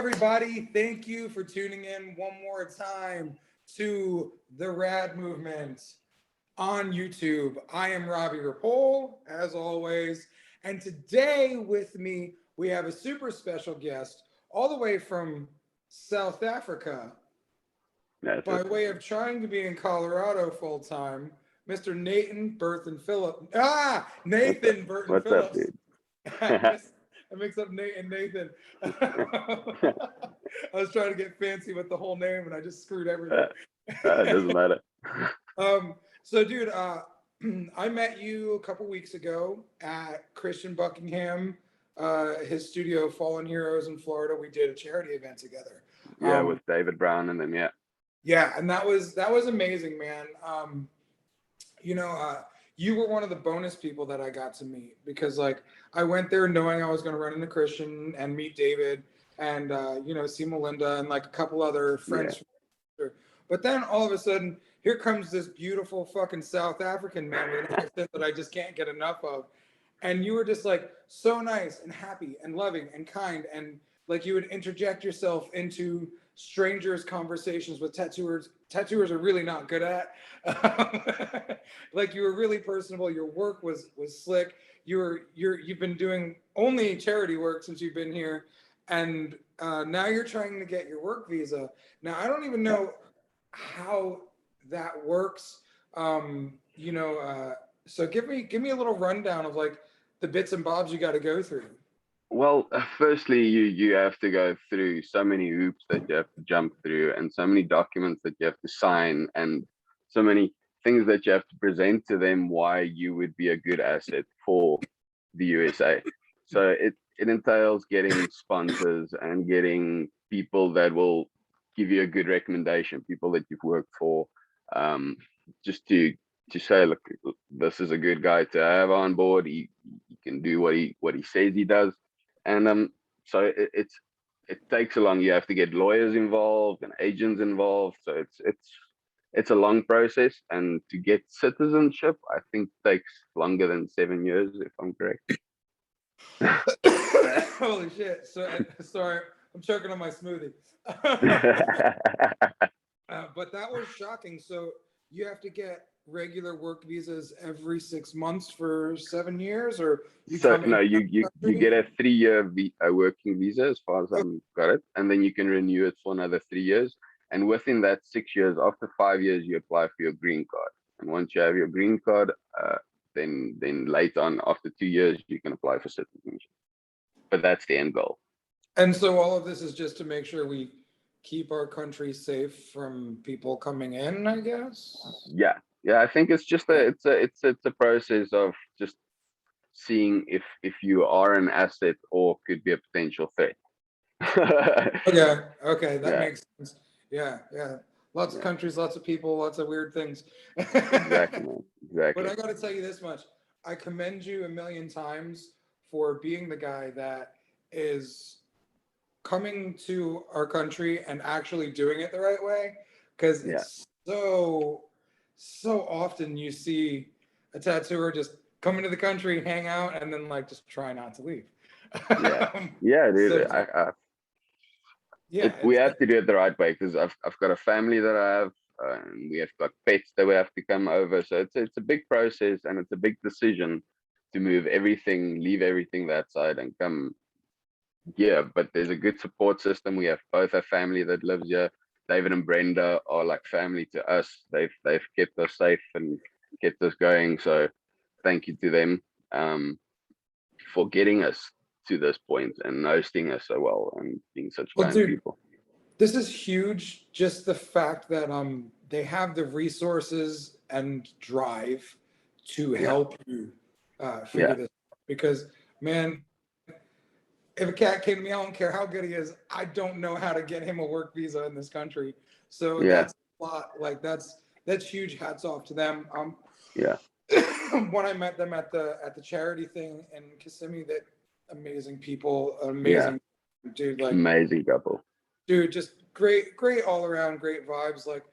everybody. Thank you for tuning in one more time to the Rad Movement on YouTube. I am Robbie Rapole, as always. And today with me, we have a super special guest all the way from South Africa by way of trying to be in Colorado full time, Mr. Nathan Burton Philips. Nathan Burton What's Philips. up, dude? I mix up Nate and Nathan. I was trying to get fancy with the whole name and I just screwed everything. It doesn't matter. So, dude, I met you a couple weeks ago at Christian Buckingham, his studio, Fallen Heroes in Florida. We did a charity event together. Yeah, with David Brown and then Yeah, and that was amazing, man. You were one of the bonus people that I got to meet because, like, I went there knowing I was going to run into Christian and meet David and, see Melinda and, like, a couple other friends. Yeah. But then all of a sudden, here comes this beautiful fucking South African man with an accent that I just can't get enough of. And you were just, like, so nice and happy and loving and kind. And, like, you would interject yourself into strangers' conversations with tattooers. Tattooers are really not good at. Like, you were really personable. Your work was slick. You've been doing only charity work since you've been here, and now you're trying to get your work visa. Now I don't even know how that works. So give me a little rundown of like the bits and bobs you got to go through. Well, firstly, you have to go through so many hoops that you have to jump through and so many documents that you have to sign and so many things that you have to present to them why you would be a good asset for the USA. So it entails getting sponsors and getting people that will give you a good recommendation, people that you've worked for, just to say, look, this is a good guy to have on board. He can do what he says he does. And so it takes a long. You have to get lawyers involved and agents involved. So it's a long process. And to get citizenship, I think takes longer than 7 years, if I'm correct. Holy shit! Sorry, I'm choking on my smoothie. But that was shocking. So you have to get regular work visas every 6 months for 7 years, or you get a 3-year working visa as far as I've got it, and then you can renew it for another 3 years. And within that 6 years, after 5 years, you apply for your green card. And once you have your green card, then later on, after 2 years, you can apply for citizenship. But that's the end goal. And so all of this is just to make sure we keep our country safe from people coming in, I guess. Yeah, I think it's just it's a process of just seeing if you are an asset or could be a potential threat. Okay, that makes sense. Yeah. Lots of countries, lots of people, lots of weird things. Exactly. But I got to tell you this much: I commend you a million times for being the guy that is coming to our country and actually doing it the right way, because it's so often you see a tattooer just come into the country, hang out, and then like just try not to leave. Dude. We have to do it the right way, because I've got a family that I have, and we have got pets that we have to come over. So it's a big process, and it's a big decision to leave everything that side and come. Yeah, but there's a good support system. We have both a family that lives here. David and Brenda are like family to us. They've kept us safe and kept us going. So thank you to them for getting us to this point and hosting us so well and being such kind people. This is huge. Just the fact that they have the resources and drive to help you figure this out. Because, man, if a cat came to me, I don't care how good he is, I don't know how to get him a work visa in this country. So that's a lot. Like that's huge. Hats off to them. When I met them at the charity thing in Kissimmee, that amazing people, dude, like amazing couple. Dude, just great all around, great vibes. Like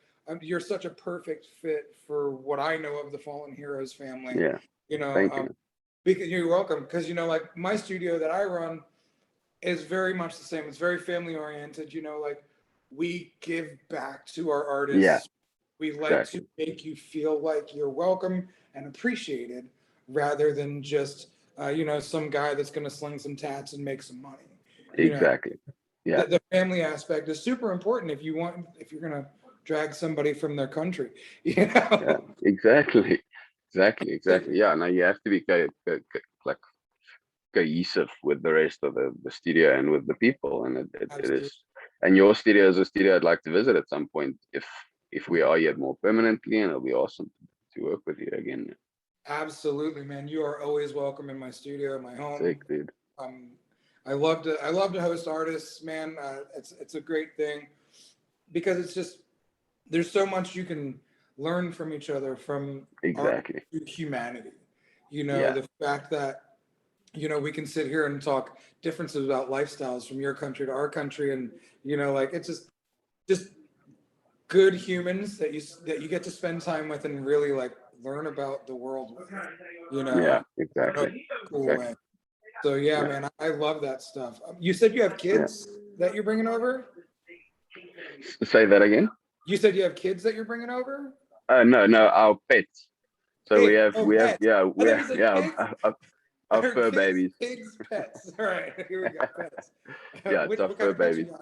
you're such a perfect fit for what I know of the Fallen Heroes family. Yeah. Thank you. Because you're welcome. Because like my studio that I run, is very much the same. It's very family oriented. You know, like we give back to our Yeah, artists. We like to exactly, make you feel like you're welcome and appreciated, rather than just some guy that's going to sling some tats and make some money. You know, exactly. Yeah, the family aspect is super important if you're going to drag somebody from their country. You yeah, know, exactly, exactly. Yeah, no, you have to be like cohesive with the rest of the studio and with the people, and it absolutely. is. And your studio is a studio I'd like to visit at some point if we are yet more permanently, and it'll be awesome to work with you again. Absolutely, man. You are always welcome in my studio, in my home. Sick, dude. Um, I love to host artists, man. It's a great thing because it's just there's so much you can learn from each other, from art Exactly. to humanity. Yeah, The fact that we can sit here and talk differences about lifestyles from your country to our country, and like it's just good humans that you get to spend time with and really like learn about the world with. yeah, In a exactly, cool exactly. way. So yeah, Yeah, man, I love that stuff. You said you have yeah. kids that you're bringing over. Say that again. You said you have kids that you're bringing over. No, no, our pets. So we Pig. have, Oh, we have, pets. yeah, I we thought you have, said yeah, pigs. our Or fur kids, babies. pigs, pets. All right, here we go. Pets. Yeah, it's What, our what kind fur of pets you babies.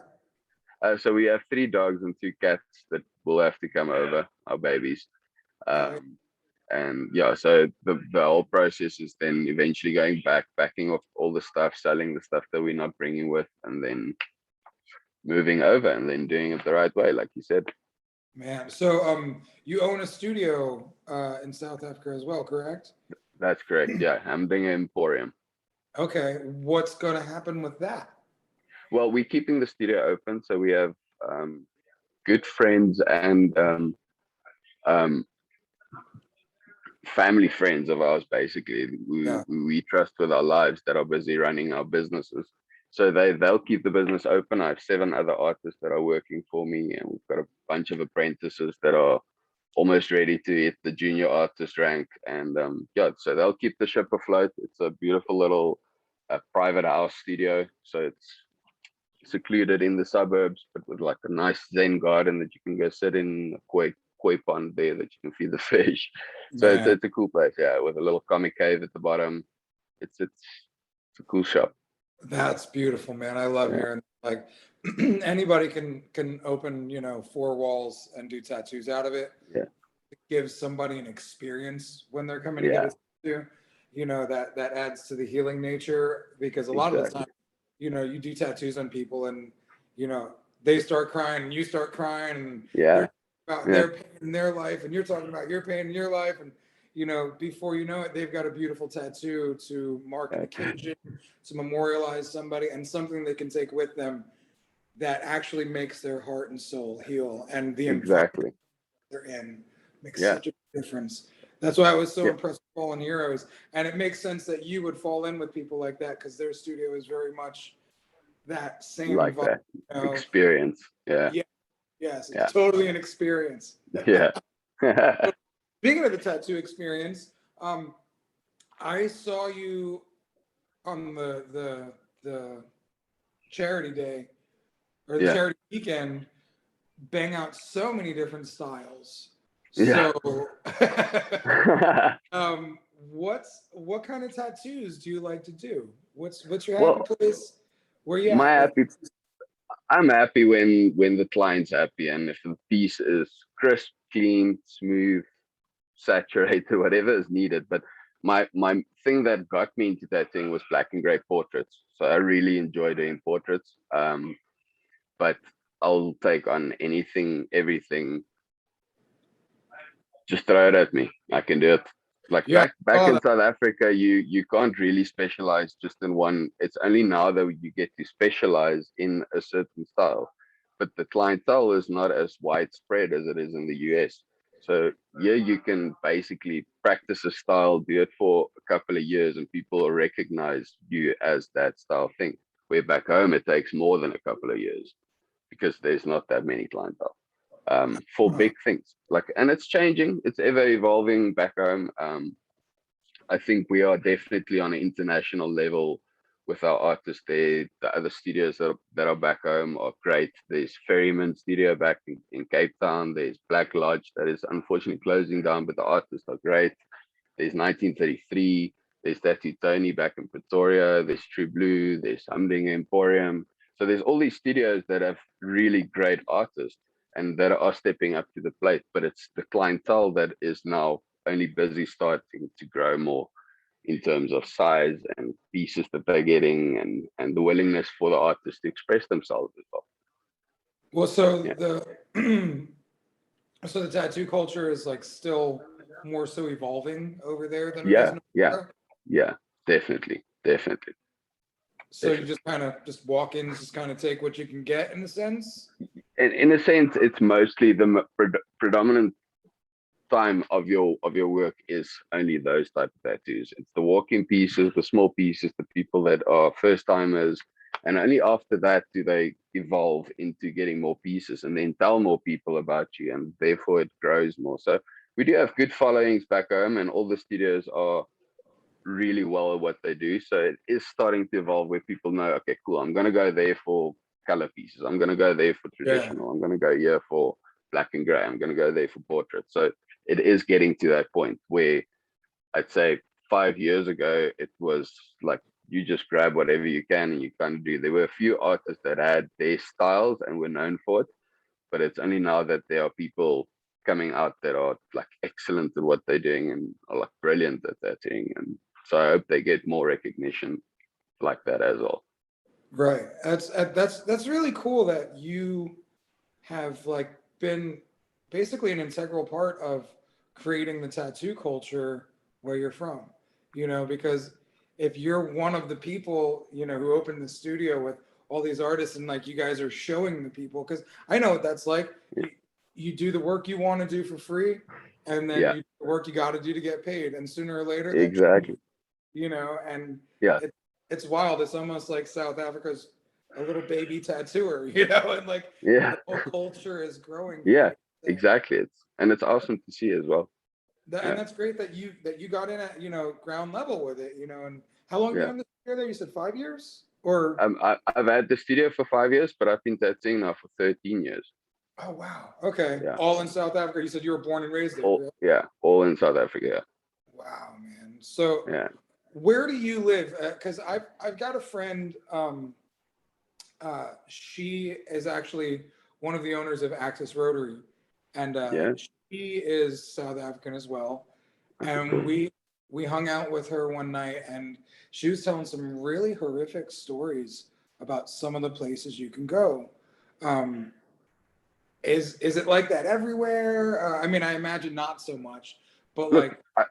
got? So we have 3 dogs and 2 cats that will have to come over, our babies. Oh, yeah. Um, and yeah, so the whole process is then eventually going back, backing off all the stuff, selling the stuff that we're not bringing with, and then moving over and then doing it the right way, like you said. Man. So you own a studio in South Africa as well, correct? That's correct. Yeah, I'm doing an emporium. Okay. What's going to happen with that? Well, we're keeping the studio open, so we have good friends and um, family friends of ours, basically, Yeah. we trust with our lives that are busy running our businesses. So they'll keep the business open. I have 7 other artists that are working for me, and we've got a bunch of apprentices that are almost ready to hit the junior artist rank. And yeah, so they'll keep the ship afloat. It's a beautiful little private house studio. So it's secluded in the suburbs, but with like a nice zen garden that you can go sit in, a koi pond there that you can feed the fish. So Man, it's a cool place, yeah, with a little comic cave at the bottom. It's a cool shop. that's beautiful, man. I love Yeah, hearing like anybody can open, 4 walls and do tattoos out of it. yeah, It gives somebody an experience when they're coming to get yeah, a tattoo. That adds to the healing nature because a lot of the exactly. time, you do tattoos on people and you know they start crying and you start crying and Yeah, they're about yeah, their pain in their life and you're talking about your pain in your life and before you know it they've got a beautiful tattoo to mark an yeah, occasion, to memorialize somebody, and something they can take with them that actually makes their heart and soul heal, and the environment exactly. they're in makes Yeah, such a difference. That's why I was so yeah, impressed with Fallen Heroes, and it makes sense that you would fall in with people like that because their studio is very much that same like vibe. that You know? experience. Yeah, Yeah, yes, it's yeah, totally an experience. yeah, Speaking of the tattoo experience, um, I saw you on the charity day or the yeah, charity weekend bang out so many different styles. yeah. So, what kind of tattoos do you like to do? What's your happy Well, place? Where you my at with? happy I'm happy when the client's happy, and if the piece is crisp, clean, smooth, saturated, whatever is needed. But my thing that got me into that thing was black and gray portraits. So I really enjoy doing portraits. But I'll take on anything, everything. Just throw it at me. I can do it. Like Yeah, I back saw in that. South Africa, you can't really specialize just in one. It's only now that you get to specialize in a certain style, but the clientele is not as widespread as it is in the US. So yeah, you can basically practice a style, do it for a couple of years, and people will recognize you as that style thing. Where back home, it takes more than a couple of years because there's not that many clientele for Huh. big things. Like, and it's changing. It's ever evolving back home. I think we are definitely on an international level with our artists there. The other studios that are back home are great. There's Ferryman Studio back in Cape Town. There's Black Lodge that is unfortunately closing down, but the artists are great. There's 1933. There's Tattoo Tony back in Pretoria. There's True Blue. There's Humdinger Emporium. So there's all these studios that have really great artists and that are stepping up to the plate. But it's the clientele that is now only busy starting to grow more in terms of size and pieces that they're getting, and the willingness for the artists to express themselves as well. Well, so Yeah. so the tattoo culture is like still more so evolving over there than it is Yeah, in yeah, America. yeah, definitely. So you just kind of just walk in, just kind of take what you can get in a sense. And in a sense, it's mostly the predominant time of your work is only those type of tattoos. It's the walk-in pieces, the small pieces, the people that are first timers, and only after that do they evolve into getting more pieces and then tell more people about you, and therefore it grows more. So we do have good followings back home, and all the studios are really well at what they do. So it is starting to evolve where people know, okay, cool, I'm going to go there for color pieces. I'm going to go there for traditional. Yeah. I'm going to go here for black and gray. I'm going to go there for portrait. So it is getting to that point where I'd say 5 years ago, it was like you just grab whatever you can and you kind of do. There were a few artists that had their styles and were known for it, but it's only now that there are people coming out that are like excellent at what they're doing and are like brilliant at that thing. And so I hope they get more recognition like that as well. Right. That's really cool that you have like been basically an integral part of creating the tattoo culture where you're from. Because if you're one of the people, who opened the studio with all these artists and like you guys are showing the people, because I know what that's like. You do the work you want to do for free, and then Yeah, you do the work you got to do to get paid, and sooner or later that exactly. and Yeah, it's wild. It's almost like South Africa's a little baby tattooer, and like yeah, the whole culture is growing from yeah, what you said. exactly. It's awesome to see as well. And Yeah, that's great that you got in at ground level with it, and how long have you yeah. been in the studio there? You said 5 years or I've had the studio for 5 years, but I've been tattooing now for 13 years. oh wow, okay, Yeah, all in South Africa. You said you were born and raised there, all right? yeah, all in South Africa. Wow, man. So Yeah, where do you live? Because I've got a friend. She is actually one of the owners of Access Rotary, and yeah. she is South African as well. Okay, And cool. we hung out with her one night, and she was telling some really horrific stories about some of the places you can go. Um, is it like that everywhere? I mean, I imagine not so much, but Look, like,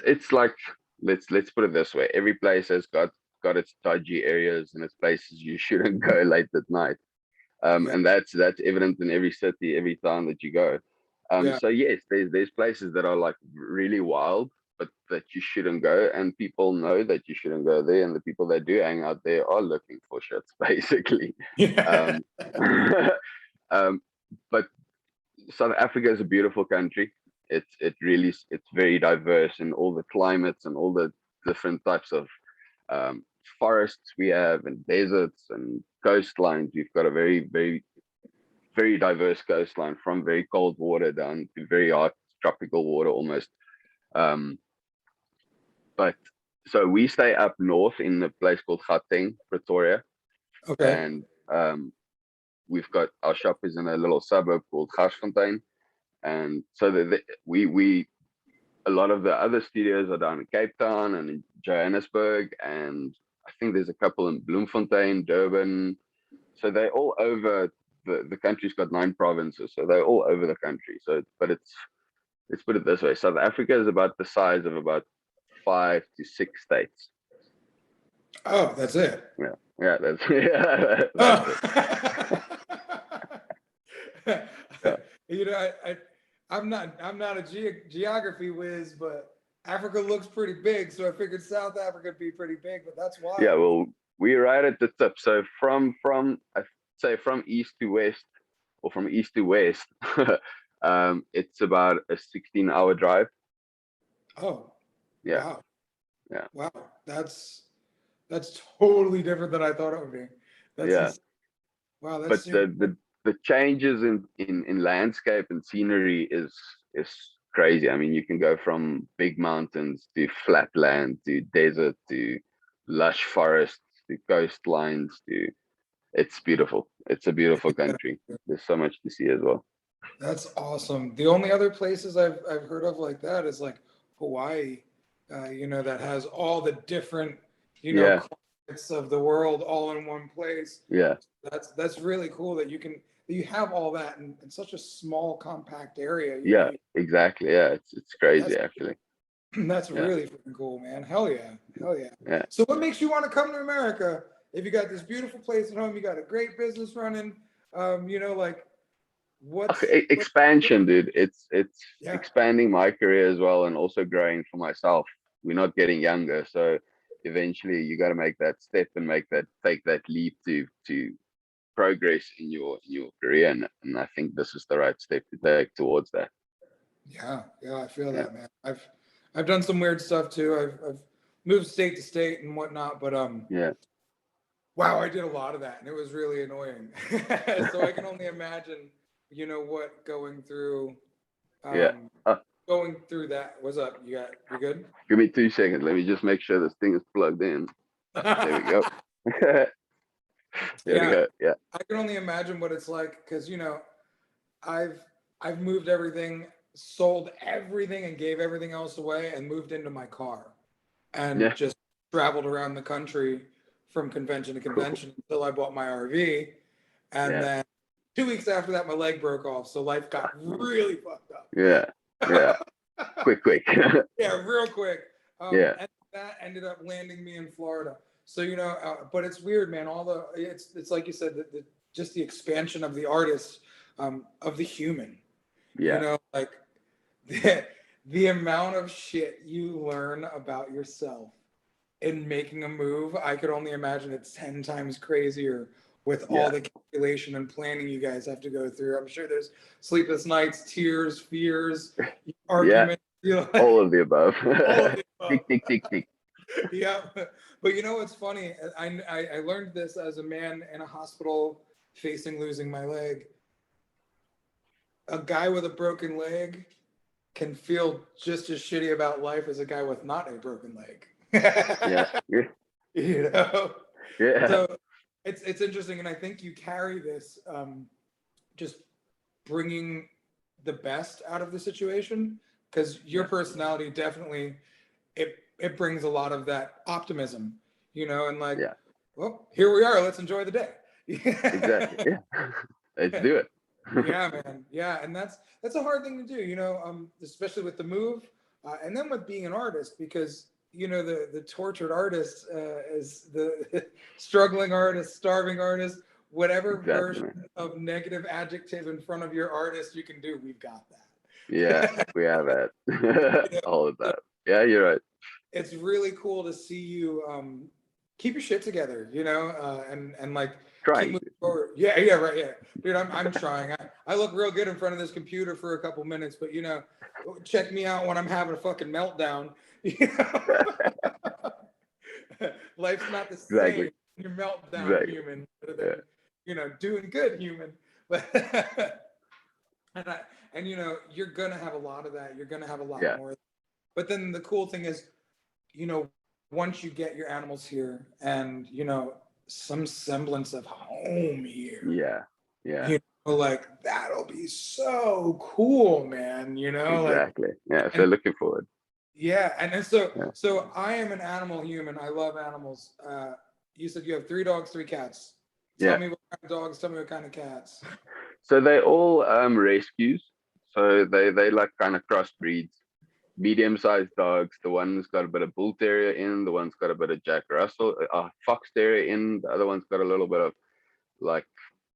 it's like let's put it this way. Every place has got its dodgy areas and its places you shouldn't go late at night. yeah, And that's evident in every city, every town that you go. yeah, So yes, there's places that are like really wild, but that you shouldn't go, and people know that you shouldn't go there, and the people that do hang out there are looking for shits, basically. yeah. Um, um, but South Africa is a beautiful country. It's very diverse in all the climates and all the different types of forests we have, and deserts and coastlines. We've got a very diverse coastline, from very cold water down to very hot tropical water almost. Um, but so we stay up north in a place called Gauteng, Pretoria, Okay. and we've got our shop is in a little suburb called Garsfontein, and so we a lot of the other studios are down in Cape Town and in Johannesburg, and I think there's a couple in Bloemfontein, Durban. So they're all over the country's got 9 provinces, so they're all over the country. So, but let's put it this way: South Africa is about the size of about 5 to 6 states. Oh, that's it. Yeah, yeah, that's yeah, that's it. Oh. Yeah, I'm not a geography whiz, but Africa looks pretty big, so I figured South Africa would be pretty big, but that's yeah. wild. Well, we're right at the tip. So from I say from east to west, or from east to west, it's about a 16-hour drive. Oh, Yeah, wow. yeah, Wow. That's That's totally different than I thought it would be. That's Yeah. ins- wow. That's But super. the changes in landscape and scenery is crazy. I mean, you can go from big mountains to flat land to desert to lush forests to coastlines to it's beautiful. It's a beautiful country. There's so much to see as well. That's awesome. The only other places I've heard of like that is like Hawaii, that has all the different, Yeah, climates of the world all in one place. yeah, That's really cool that you have all that in such a small compact area. yeah, exactly. Yeah, it's crazy That's actually. that's Yeah, really freaking cool, man. Hell yeah, hell yeah. yeah. So what makes you want to come to America? If you got this beautiful place at home, you got a great business running, like what Expansion, dude. It's yeah. expanding my career as well, and also growing for myself. We're not getting younger, so eventually you got to make that step and take that leap to progress in your career, and I think this is the right step to take towards that. Yeah, yeah, I feel Yeah, that, man. I've done some weird stuff too. I've moved state to state and whatnot, but yeah, wow, I did a lot of that, and it was really annoying. So I can only imagine, what yeah. um, Uh, going through that. What's up? You good? Give me 2 seconds. Let me just make sure this thing is plugged in. There we go. There we Yeah, go. Yeah, I can only imagine what it's like because I've I've moved everything, sold everything, and gave everything else away, and moved into my car, and yeah. just traveled around the country from convention to Cool. convention until I bought my RV, and Yeah. then 2 weeks after that, my leg broke off, so life got really fucked Yeah. Yeah. up. Quick. Yeah, real quick. Yeah. And that ended up landing me in Florida. So but it's weird, man. It's like you said, just the expansion of the artist, of the human. Yeah. Like the the amount of shit you learn about yourself in making a move. I could only imagine it's 10 times crazier with all Yeah. the calculation and planning you guys have to go through. I'm sure there's sleepless nights, tears, fears, Yeah. arguments, All of the above. all of the above. Tick, tick, tick, tick. Yeah, but what's funny? I learned this as a man in a hospital facing losing my leg. A guy with a broken leg can feel just as shitty about life as a guy with not a broken leg. Yeah. Yeah. you know, Yeah. so it's interesting, and I think you carry this, just bringing the best out of the situation because your Yeah. personality definitely it brings a lot of that optimism, and like, Yeah. well, here we are. Let's enjoy the day. Exactly. Yeah. Let's do it. Yeah, man. Yeah, and that's a hard thing to do, especially with the move, and then with being an artist, because the tortured artist, is the struggling artist, starving artist, whatever Exactly, version man. of negative adjective in front of your artist you can do, we've got Yeah. that. We have that. All of So that. Yeah, you're right. it's really cool to see you, keep your shit together, and like keep Trying moving forward. Yeah, yeah, right, yeah, dude. I'm trying. I look real good in front of this computer for a couple minutes, but check me out when I'm having a fucking meltdown. You to. Life's not the Exactly. same. Your meltdown Exactly. human, rather Yeah. than doing good human. But and you're gonna have a lot of that. You're gonna have a lot Yeah. more. But then the cool thing is, you know, once you get your animals here and, some semblance of home here, Yeah. Yeah. like that'll be so cool, man, like, Exactly. Yeah. So and looking forward. yeah. And so, Yeah. I am an animal human. I love animals. You said you have 3 dogs, 3 cats. Tell Yeah. me what kind of dogs, tell me what kind of cats. So they all rescues. So they like kind of crossbreeds, medium-sized dogs. The one's got a bit of bull terrier in. The one's got a bit of Jack Russell, fox terrier in. The other one's got a little bit of like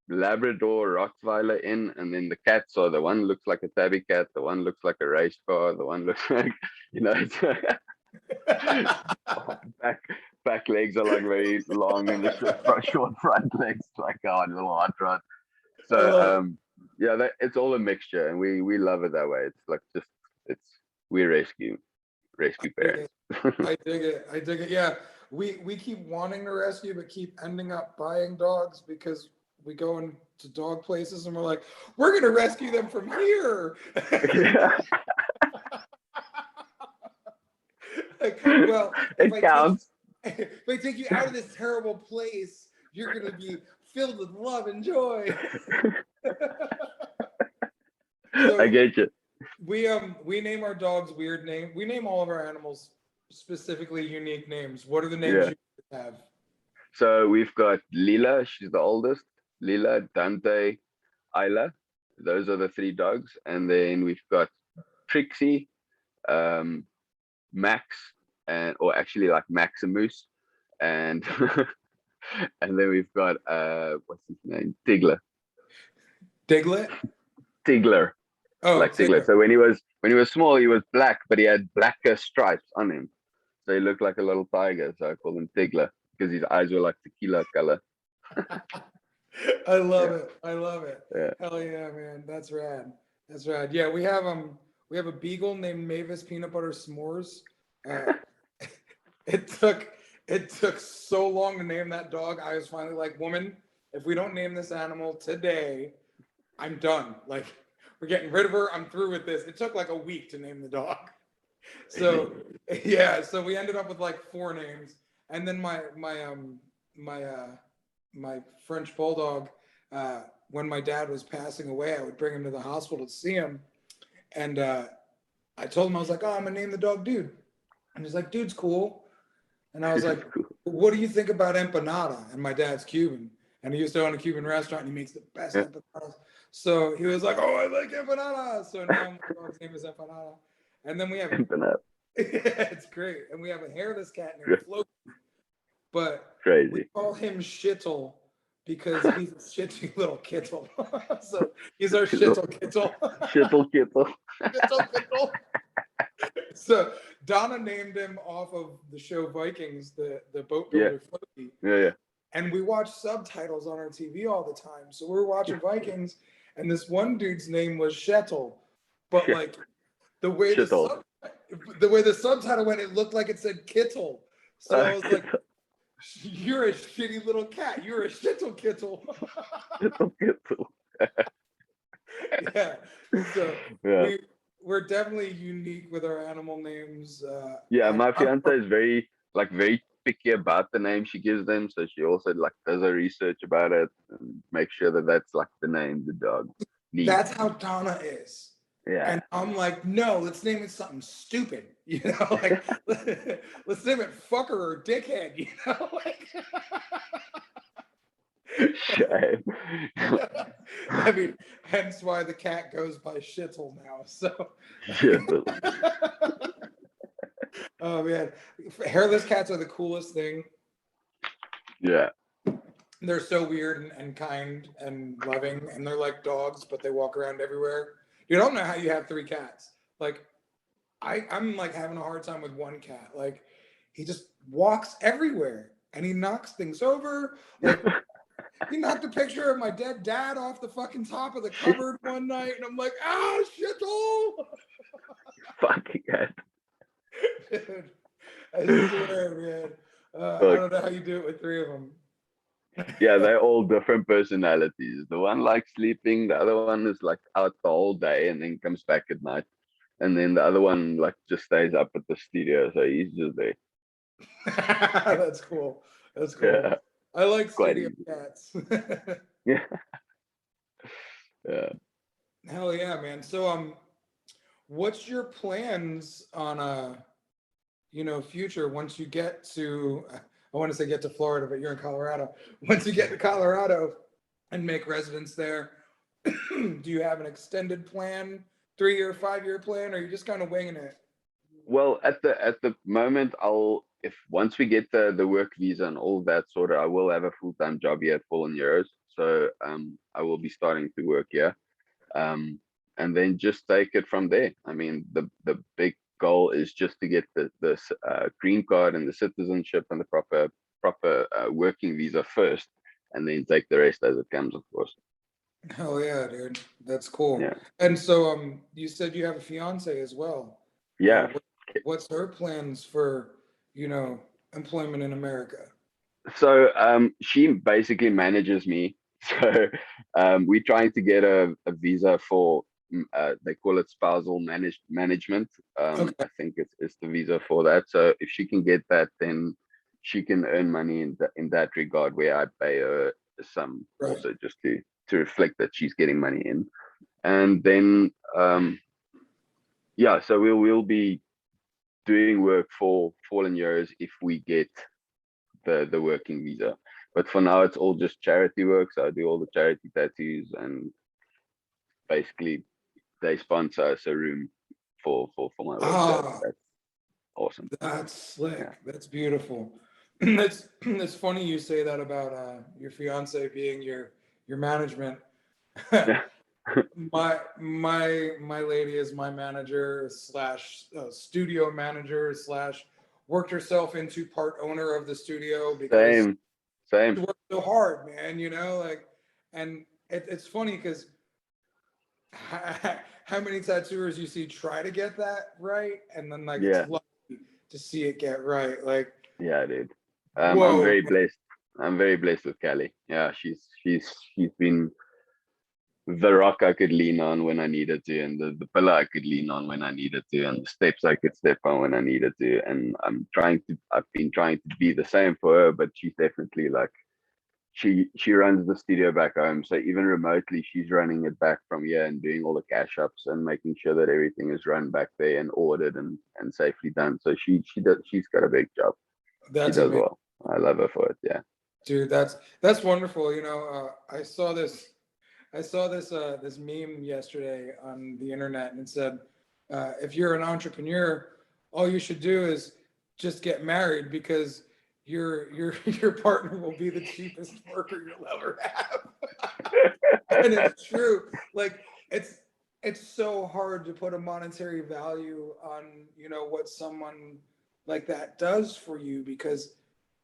Labrador Rottweiler in, and then the cats are the one looks like a tabby cat, the one looks like a race car, the one looks like it's back back legs are like very long and the short front legs like a little hot rod. I So love it. yeah, it's all a mixture, and we love it that way. It's like it's we rescue Dig parents. it. I dig it. I dig it. Yeah. we keep wanting to rescue, but keep ending up buying dogs because we go into dog places and we're like, we're gonna rescue them from here. Like, well, It counts. If I take you out of this terrible place, you're gonna be filled with love and joy. So I get you. we name our dogs weird names. We name all of our animals specifically unique names. What are the names you have? So we've got Lila, she's the oldest. Lila, Dante, Isla. Those are the 3 dogs. And then we've got Trixie, Max, or actually like Maximus, and and then we've got what's his name? Diglett? Tigler. Oh, like Tigler. So when he was small, he was black, but he had blacker stripes on him. So he looked like a little tiger. So I called him Tigler because his eyes were like tequila color. I love it. I love it. Yeah. Hell yeah, man. That's rad. That's rad. Yeah, we have a beagle named Mavis Peanut Butter S'mores. It took so long to name that dog. I was finally like, woman, if we don't name this animal today, I'm done. Like, we're getting rid of her. I'm through with this. It took like a week to name the dog. So yeah, so we ended up with like 4 names. And then my French bulldog, when my dad was passing away, I would bring him to the hospital to see him. And I told him, I was like, oh, I'm gonna name the dog Dude. And he's like, Dude's cool. And I was like, what do you think about empanada? And my dad's Cuban. And he used to own a Cuban restaurant and he makes the best empanadas. So he was like, oh, I like empanada. So now my dog's name is Empanada. And then we have it's great. And we have a hairless cat named Floki. But crazy. We call him Shittle because he's a shitty little kittle. So he's our Shittle Kittle. Shittle Kittle. Shittle Kittle. So Donna named him off of the show Vikings, the boat builder Floki. Yeah. And we watch subtitles on our TV all the time. So we're watching Vikings, and this one dude's name was Shettle, but like the way the subtitle went, it looked like it said Kittle. So I was like, "You're a shitty little cat. You're a Shittle Kittle." Shittle Kittle. Yeah. So we're definitely unique with our animal names. My fiance is very picky about the name she gives them, so she also like does her research about it and make sure that that's like the name the dog needs. That's how Donna is. Yeah. And I'm like, no, let's name it something stupid. You know, like let's name it fucker or dickhead, you know, like I mean, hence why the cat goes by Shittle now. So oh man, hairless cats are the coolest thing. Yeah. They're so weird and kind and loving, and they're like dogs, but they walk around everywhere. You don't know how you have 3 cats. Like I'm like having a hard time with one cat. Like he just walks everywhere and he knocks things over. Like he knocked a picture of my dead dad off the fucking top of the cupboard one night, and I'm like, ah, Shittle! Fucking God. Dude, I swear, man. I don't know how you do it with 3 of them. Yeah, they're all different personalities. The one likes sleeping, the other one is like out the whole day and then comes back at night. And then the other one like just stays up at the studio, so he's just there. That's cool. That's cool. Yeah. I like studio cats. Yeah. Hell yeah, man. So what's your plans on future once you get to I want to say get to Florida, but you're in Colorado. Once you get to Colorado and make residence there, do you have an extended plan, 3-year, 5-year plan, or are you just kind of winging it? Well, at the moment, once we get the work visa and all that sorted, I will have a full-time job here at Fallen Heroes. So I will be starting to work here, and then just take it from there. I mean, the big goal is just to get the green card and the citizenship and the proper working visa first, and then take the rest as it comes, of course. Hell yeah, dude. That's cool. Yeah. And so you said you have a fiance as well. Yeah. What's her plans for, employment in America? So she basically manages me. So we're trying to get a visa for they call it spousal management. Okay, I think it's the visa for that. So if she can get that, then she can earn money in that regard, where I pay her some right. also just to reflect that she's getting money in. And then yeah, so we'll be doing work for foreign years if we get the working visa. But for now, it's all just charity work. So I do all the charity tattoos, and basically they sponsor us a room for my work. So Ah, that's awesome. that's Yeah. slick. That's beautiful. That's funny you say that about your fiance being your management. Yeah. My lady is my manager slash studio manager slash worked herself into part owner of the studio because Same. Same. she worked so hard, man. Like, and it's funny because how many tattooers you see try to get that right, and then like it's Yeah. lucky to see it get right. Like, Yeah, dude. I'm whoa, very man. blessed. I'm very blessed with Callie. Yeah, she's been the rock I could lean on when I needed to, and the pillar I could lean on when I needed to, and the steps I could step on when I needed to. And I've been trying to be the same for her, but she's definitely like, she runs the studio back home. So even remotely, she's running it back from here and doing all the cash ups and making sure that everything is run back there and ordered and safely done. So she's got a big job. She That's does amazing, well. I love her for it. Yeah. dude. That's wonderful. I saw this meme yesterday on the internet, and it said, if you're an entrepreneur, all you should do is just get married because your partner will be the cheapest worker you'll ever have. And it's true. Like, it's so hard to put a monetary value on what someone like that does for you, because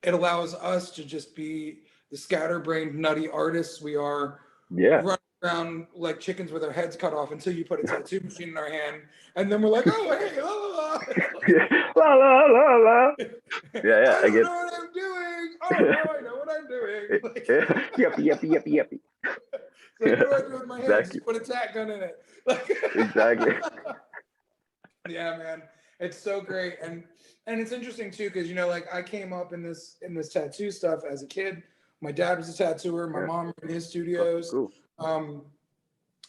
it allows us to just be the scatterbrained nutty artists we are, Yeah. running around like chickens with our heads cut off until you put a tattoo machine in our hand, and then we're like, oh hey, la la la. La la la la. Yeah, yeah. I I don't get. know what I'm doing. Oh no, I know what I'm doing. Like, Yuppie, yuppie, yuppie, yuppie. it's like, what do I do with my hand? Exactly. Just put a tack gun in it. Like, Exactly. yeah, man, it's so great. And it's interesting too, because like, I came up in this tattoo stuff as a kid. My dad was a tattooer, my Yeah. mom in his Fucking studios. cool. um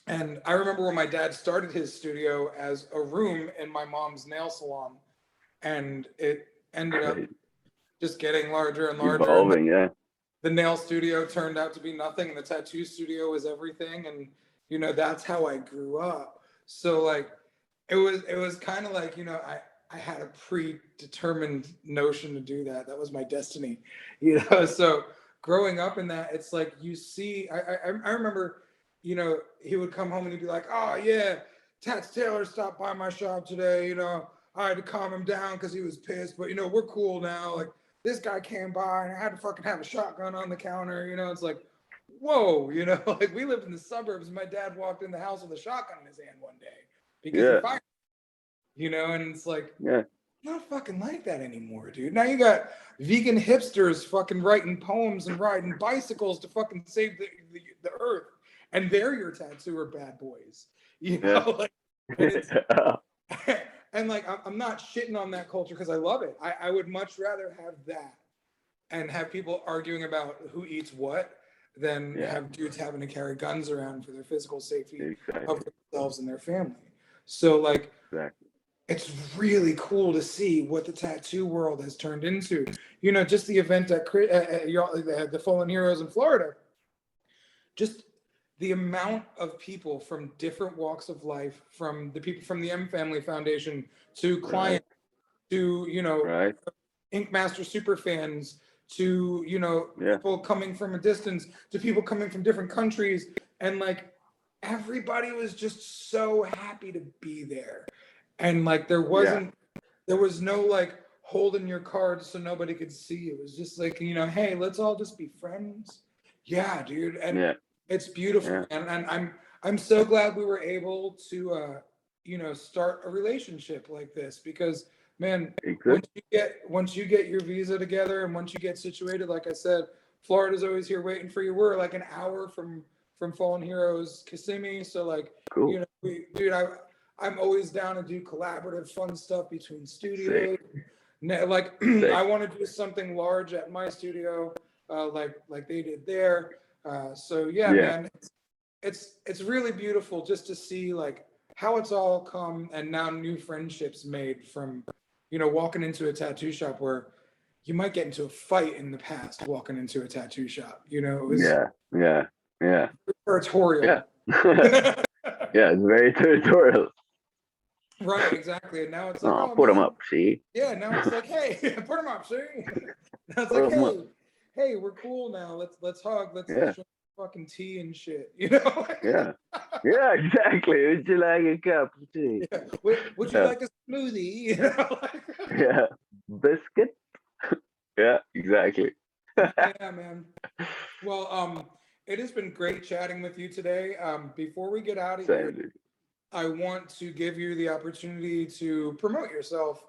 and I remember when my dad started his studio as a room in my mom's nail salon, and it ended up Crazy. just getting larger and larger, and Evolving. Yeah. the nail studio turned out to be nothing, and the tattoo studio was everything. And that's how I grew up. So like, it was kind of like, I had a predetermined notion to do that. That was my destiny. So growing up in that, it's like, you see, I remember, he would come home and he'd be like, oh yeah, Tats Taylor stopped by my shop today. I had to calm him down because he was pissed, but we're cool now. Like, this guy came by and I had to fucking have a shotgun on the counter. It's like, whoa, like, we lived in the suburbs. My dad walked in the house with a shotgun in his hand one day because he Yeah. fired, and it's like, Yeah. not fucking like that anymore, dude. Now you got vegan hipsters fucking writing poems and riding bicycles to fucking save the earth, and they're your tattooer bad boys, Yeah. like, and it's and like, I'm not shitting on that culture because I love it. I would much rather have that and have people arguing about who eats what than Yeah. have dudes having to carry guns around for their physical safety of Exactly. themselves and their family. So like, Exactly. it's really cool to see what the tattoo world has turned into. Just the event at the Fallen Heroes in Florida, just the amount of people from different walks of life, from the people from the M Family Foundation to Right. clients to, Right. Ink Master super fans to, Yeah. people coming from a distance to people coming from different countries. And like, everybody was just so happy to be there. And like, there Yeah. was no like holding your cards so nobody could see. It was just like, hey, let's all just be friends. Yeah, dude. And Yeah. it's beautiful, Yeah. man. And I'm so glad we were able to start a relationship like this, because Man, Exactly. once you get your visa together and once you get situated, like I said, Florida's always here waiting for you. We're like an hour from Fallen Heroes, Kissimmee. So like, Cool. dude, I'm always down to do collaborative fun stuff between Sick. studios. Like Sick. I want to do something large at my studio, like they did there. So yeah, Yeah. man, it's really beautiful just to see like how it's all come and now new friendships made from walking into a tattoo shop where you might get into a fight in the past walking into a tattoo shop. It was Yeah. Yeah. Yeah. territorial. Yeah. Yeah, it's very territorial. Right, exactly. And now it's like, Oh, oh put them man, up, see? yeah. Now it's like, hey, put them up, see? Now it's like, Put them up. hey, we're cool now. Let's hug. Let's Yeah. drink fucking tea and shit. Yeah. Yeah, exactly. Would you like a cup of tea? Yeah. Would you Yeah. like a smoothie? Yeah. Biscuit? Yeah, exactly. Yeah, man. Well, it has been great chatting with you today. Before we get out of here, Same, dude. I want to give you the opportunity to promote yourself.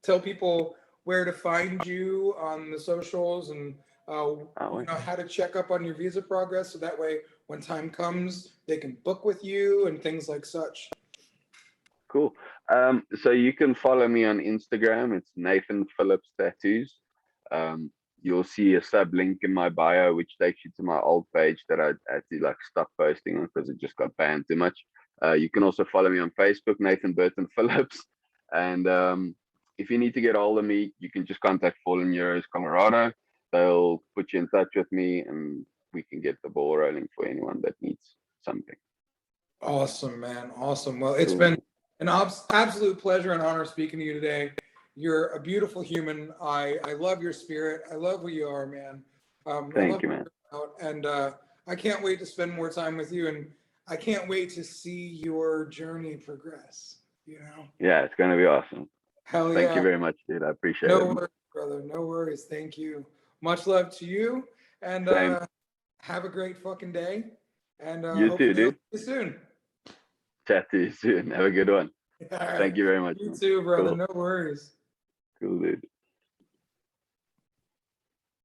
Tell people where to find you on the socials and how to check up on your visa progress, so that way when time comes they can book with you and things like such. Cool. So you can follow me on Instagram. It's Nathan Philips Tattoos. You'll see a sub link in my bio, which takes you to my old page that I had to like stop posting on because it just got banned too much. You can also follow me on Facebook, Nathan Burton Philips. And if you need to get hold of me, you can just contact Fallen Heroes Colorado. They'll put you in touch with me, and we can get the ball rolling for anyone that needs something. Awesome, man. Awesome. Well, it's Cool. been an absolute pleasure and honor speaking to you today. You're a beautiful human. I love your spirit. I love who you are, man. Thank you, man. And I can't wait to spend more time with you. And I can't wait to see your journey progress. Yeah, it's going to be awesome. Hell yeah. Thank you very much, dude. I appreciate it. No worries, brother. No worries. Thank you. Much love to you. And have a great fucking day. And you too, dude. See you soon. Chat to you soon. Have a good one. All right. Thank you very much. You too, brother. Cool. No worries. Cool, dude.